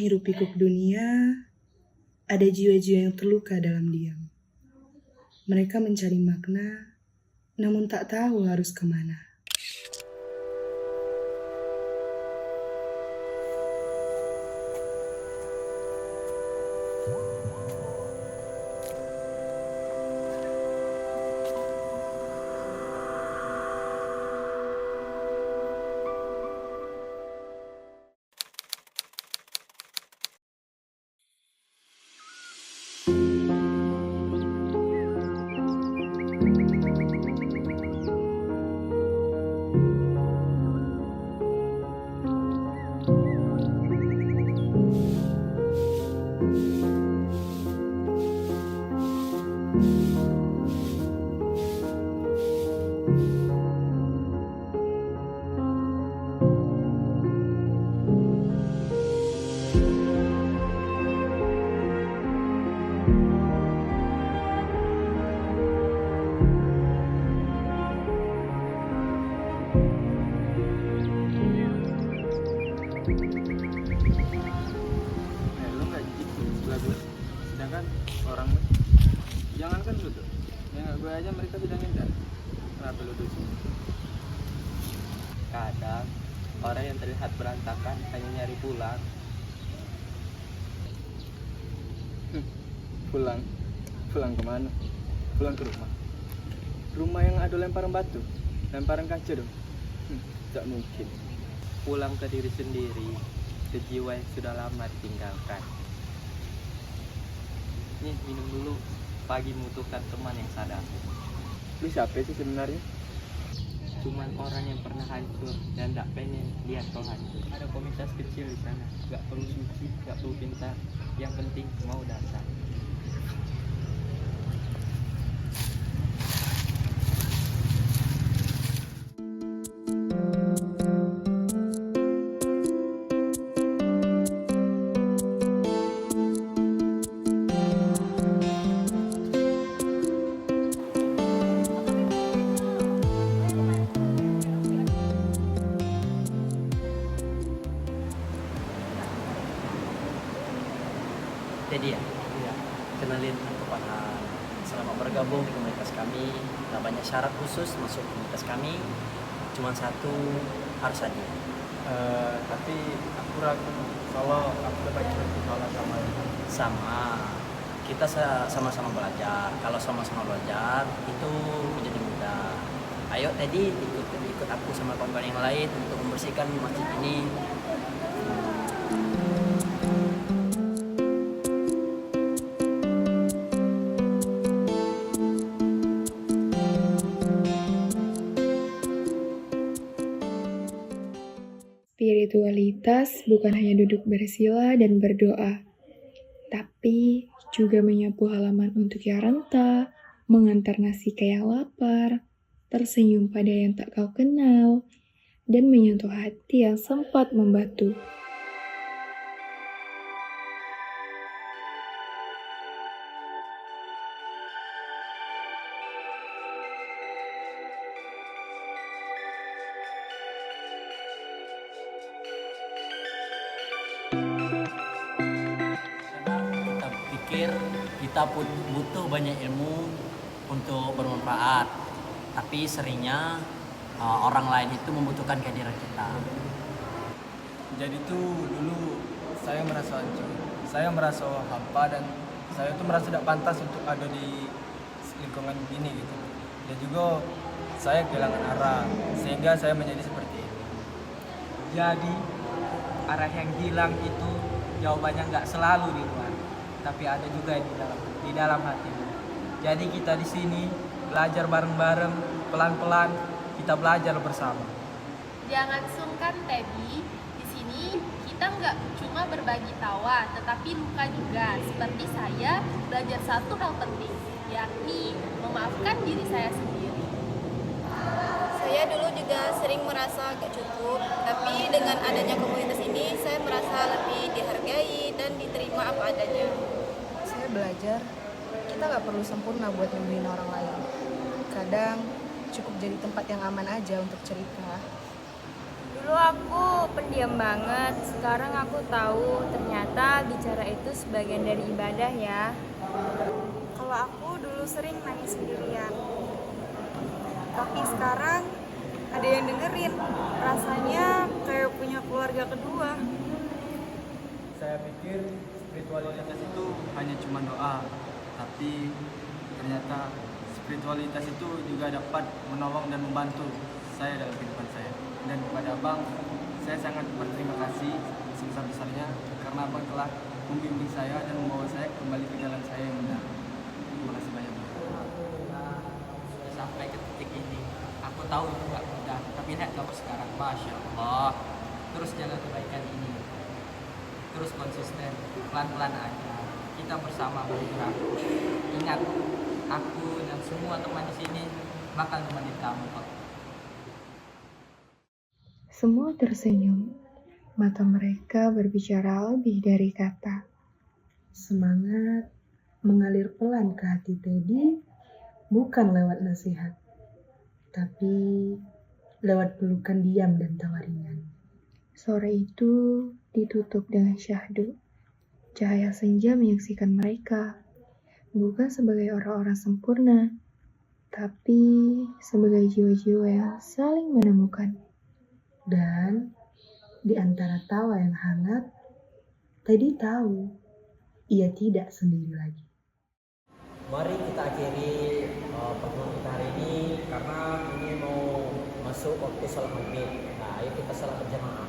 menghirup pikuk dunia, ada jiwa-jiwa yang terluka dalam diam. Mereka mencari makna, namun tak tahu harus kemana. Lu nggak jijik sebelah gue, sedangkan orang jangankan lu tuh, ya nggak gue aja mereka sudah ngindar. Kenapa lu tuh? Kadang orang yang terlihat berantakan hanya nyari pulang. Pulang, pulang kemana? Pulang ke rumah. Rumah yang ada lemparan batu, lemparan kaca dong. Tak mungkin. Pulang ke diri sendiri, ke jiwa yang sudah lama ditinggalkan. Nih, minum dulu. Pagi membutuhkan teman yang sadar. Lu siapa sih sebenarnya? Cuman orang yang pernah hancur dan tak pengen lihat kau hancur. Ada komunitas kecil di sana. Gak perlu suci, gak perlu pintar. Yang penting mau datang. Jadi ya, kenalin aku Farhan. Selamat bergabung di komunitas kami. Tak banyak syarat khusus masuk komunitas kami. Cuma satu, harus hadir. Tapi aku ragu kalau aku dapat cerita salah sama lu. Sama, kita sama-sama belajar. Kalau sama-sama belajar, itu menjadi mudah. Ayo tadi ikut aku sama kawan-kawan yang lain untuk membersihkan masjid ini. Spiritualitas bukan hanya duduk bersila dan berdoa, tapi juga menyapu halaman untuk yang renta, mengantar nasi ke yang lapar, tersenyum pada yang tak kau kenal, dan menyentuh hati yang sempat membatu. Kita pikir kita pun butuh banyak ilmu untuk bermanfaat, tapi seringnya orang lain itu membutuhkan kehadiran kita. Jadi tuh dulu saya merasa hancur, saya merasa hampa dan saya tuh merasa tidak pantas untuk ada di lingkungan begini gitu. Dan juga saya kehilangan arah sehingga saya menjadi seperti ini. Jadi arah yang hilang itu jawabannya nggak selalu di luar, tapi ada juga di dalam hatimu. Jadi kita di sini belajar bareng-bareng, pelan-pelan kita belajar bersama. Jangan sungkan, Teddy. Di sini kita nggak cuma berbagi tawa, tetapi luka juga. Seperti saya belajar satu hal penting, yakni memaafkan diri saya sendiri. Saya dulu juga sering merasa gak cukup, tapi dengan adanya komunitas ini saya merasa lebih dihargai dan diterima apa adanya. Saya belajar, kita gak perlu sempurna buat nemuin orang lain. Kadang cukup jadi tempat yang aman aja untuk cerita. Dulu Dulu aku pendiam banget, sekarang aku tahu ternyata bicara itu sebagian dari ibadah ya. Kalau aku dulu sering nangis sendirian, tapi sekarang ada yang dengerin. Rasanya kayak punya keluarga kedua. Saya pikir spiritualitas itu hanya cuma doa, tapi ternyata spiritualitas itu juga dapat menolong dan membantu saya dalam kehidupan saya. Dan kepada Abang, saya sangat berterima kasih sebesar-besarnya karena Abang telah membimbing saya dan membawa saya kembali ke jalan saya yang benar. Terima kasih banyak, Bang. Sudah sampai ke titik ini. Aku tahu itu gak mudah, tapi lihat kamu sekarang, Masya Allah. Terus jaga kebaikan ini. Terus konsisten, pelan-pelan aja. Kita bersama bergerak. Ingat, aku dan semua teman di sini bakal nemenin kamu kok. Semua tersenyum. Mata mereka berbicara lebih dari kata. Semangat mengalir pelan ke hati Teddy bukan lewat nasihat, tapi lewat pelukan diam dan tawa ringan. Sore itu ditutup dengan syahdu. Cahaya senja menyaksikan mereka, bukan sebagai orang-orang sempurna, tapi sebagai jiwa-jiwa yang saling menemukan. Dan di antara tawa yang hangat, Teddy tahu ia tidak sendiri lagi. Mari kita akhiri pertemuan kita hari ini karena ini mau masuk waktu sholat maghrib. Nah, ayo kita sholat berjamaah.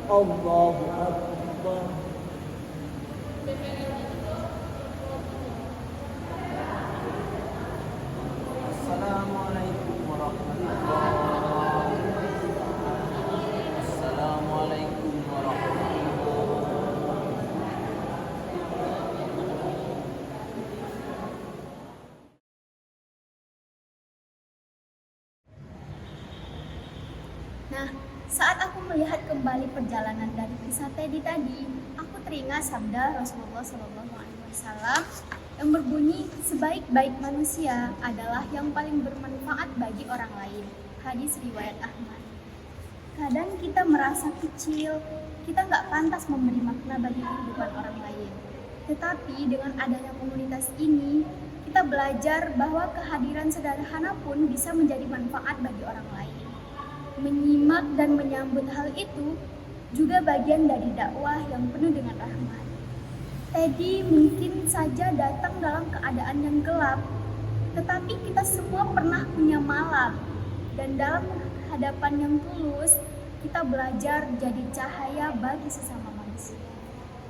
Allahu Akbar. Assalamualaikum warahmatullahi wabarakatuh. Assalamualaikum warahmatullahi Nah, saat aku melihat kembali perjalanan dari kisah Teddy tadi, aku teringat sabda Rasulullah SAW yang berbunyi, sebaik-baik manusia adalah yang paling bermanfaat bagi orang lain. Hadis riwayat Ahmad. Kadang kita merasa kecil, kita nggak pantas memberi makna bagi kehidupan orang lain. Tetapi dengan adanya komunitas ini, kita belajar bahwa kehadiran sederhana pun bisa menjadi manfaat bagi orang lain. Menyimak dan menyambut hal itu juga bagian dari dakwah yang penuh dengan rahmat. Teddy mungkin saja datang dalam keadaan yang gelap, tetapi kita semua pernah punya malam. Dan dalam hadapan yang tulus, kita belajar jadi cahaya bagi sesama manusia.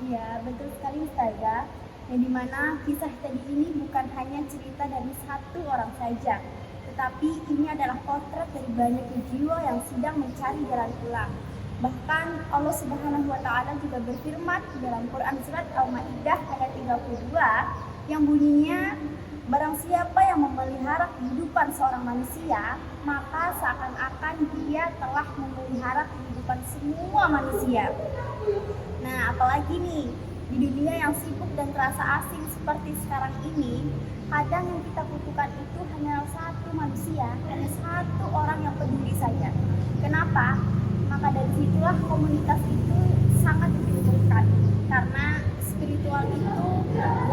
Ya, betul sekali Ustazah. Yang dimana kisah Teddy ini bukan hanya cerita dari satu orang saja, tetapi ini adalah potret dari banyak jiwa yang sedang mencari jalan pulang. Bahkan Allah Subhanahu wa Ta'ala juga berfirman dalam Quran surat Al-Maidah ayat 32 yang bunyinya, barang siapa yang memelihara kehidupan seorang manusia, maka seakan-akan dia telah memelihara kehidupan semua manusia. Nah, apalagi nih di dunia yang sibuk dan terasa asing seperti sekarang ini, kadang yang kita butuhkan itu hanya satu manusia, hanya satu orang yang peduli saja. Kenapa? Maka dari situlah komunitas itu sangat dibutuhkan. Karena spiritual itu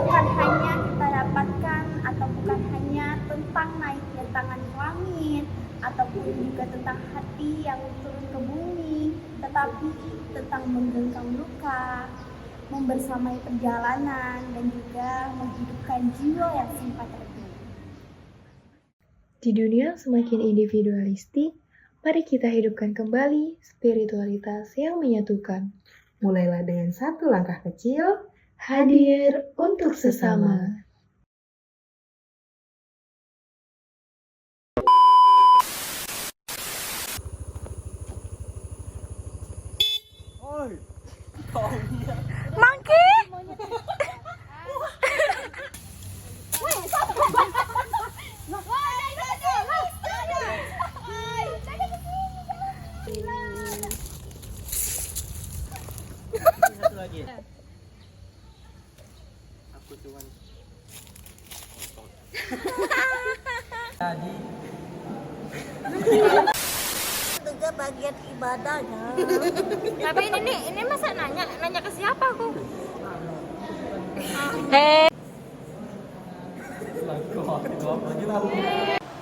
bukan hanya kita dapatkan atau bukan hanya tentang naiknya tangan ke langit ataupun juga tentang hati yang turun ke bumi, tetapi tentang menggenggam luka, membersamai perjalanan, dan juga menghidupkan jiwa yang sempat redup. Di dunia semakin individualistik, mari kita hidupkan kembali spiritualitas yang menyatukan. Mulailah dengan satu langkah kecil, Hadir untuk sesama. Mang bagian ibadahnya. Tapi ini masa nanya ke siapa aku?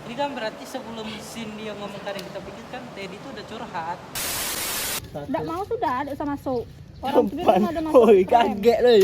Ini kan berarti sebelum scene dia ngomong tadi kita pikir kan Teddy itu udah curhat. Tidak mau sudah, ada usah masuk. Orang sendiri ada masuk. Kaget loh.